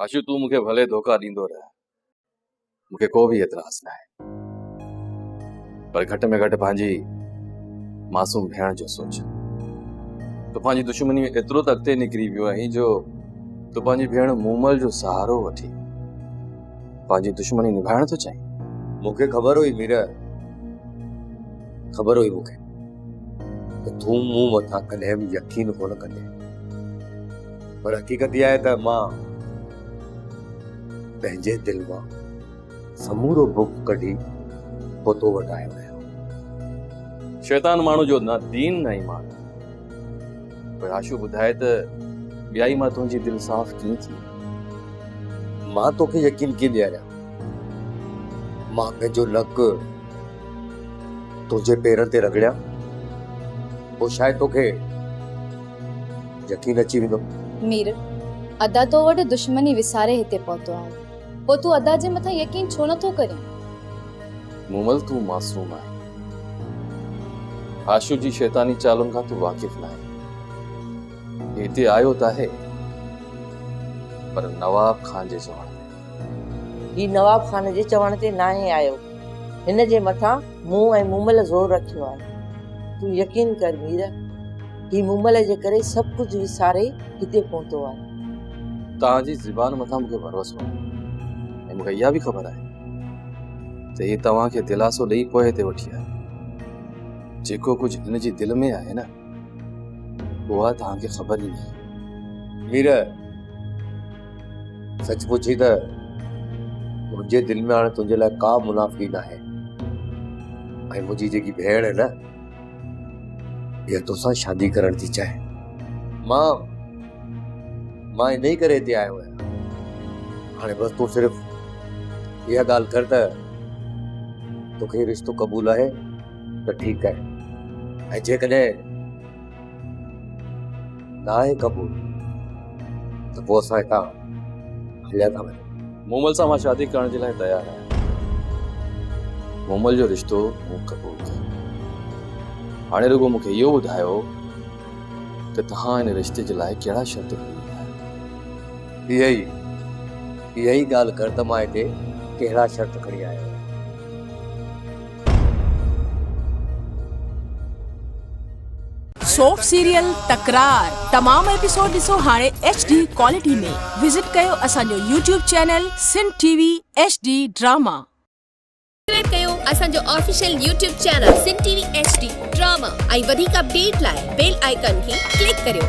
आशु तू मुखे भले धोखा दींदो रह, मुखे को भी एतराज ना है, पर घट में घट पांजी मासूम भेण जो सोच तो पांजी दुश्मनी में एतरो तक ते निकरी वियो आहीं जो तो पांजी भेण मूमल जो सहारो वठी पांजी दुश्मनी निभाइण तो चाहे। मुखे खबर हुई मीरा, खबर हुई मुखे तो तू मुंह मथा कदे भी यकीन कोन कंदे, पर हकीकत यह है त मां पंहिंजे दिल मां समूरो बुख कढी पोतो वटायो आहियां। शैतान माण्हू जो ना दीन ना ईमान, पर आशु ॿुधाए त ॿियाई मां तुंहिंजी दिल साफ़ कीअं थी? मां तोखे यकीन कीअं ॾियारियां? मां पंहिंजो नक तुंहिंजे पेरनि ते रगड़ियां पोइ शायदि तोखे यकीन अची वेंदो। मीर, अदा तो वटि दुश्मनी विसारे हिते पहुतो आहे, पोइ तूं अदा जे मथां यकीन छो नथो करीं? मूमल तू मासूम आहे, आशु जी शैतानी चालुनि खां तू वाकिफ न आहे। हिते आयो त आहे पर नवाब खान जे चवण ते। ही नवाब खान जे चवण ते ना आहे आयो, हिन जे मथां मूं ऐं मूमल ज़ोर रखियो आहे। तूं यकीन कर मीर, ही मूमल जे करे सभु कुझु विसारे हिते पहुतो आहे। तव्हांजी ज़बान मथां मूंखे भरोसो आहे ऐं मूंखे इहा बि ख़बर आहे त ही तव्हांखे दिलासो ॾेई पोइ हिते वठी आहे। जेको कुझु हिन जी दिलि में आहे न उहा तव्हांखे ख़बर ई न आहे। मीर, सच पुछी त मुंहिंजे दिल में हाणे तुंहिंजे लाइ का मुनाफ़ी न आहे ऐं मुंहिंजी जेकी भेण है न इहा तोसां शादी करण थी चाहे। मां इन ई करे हिते आयो आहियां। हाणे बसि तूं सिर्फ़ु इहा ॻाल्हि कर त तोखे रिश्तो क़बूल आहे त ठीकु आहे, ऐं जेकॾहिं न आहे क़बूल त पोइ असां हितां हलिया था वञूं। मूमल सां मां शादी करण जे लाइ तयार आहियां। मूमल जो रिश्तो मूं क़बूल कयो। हाणे रुगो मूंखे इहो ॿुधायो त तव्हां हिन रिश्ते जे लाइ कहिड़ा शर्त खणी आहियो? इहा ई ॻाल्हि कर त मां हिते कहिड़ा शर्त खणी आयो आहियां। सोप सीरियल तकरार तमाम एपिसोड ॾिसो हाणे HD क्वालिटी में। विजिट कयो असांजो YouTube channel Sindh TV HD drama. Subscribe कयो असांजो official YouTube channel Sindh TV HD drama ऐं वधीक अपडेट लाइ बेल आइकन खे क्लिक करियो।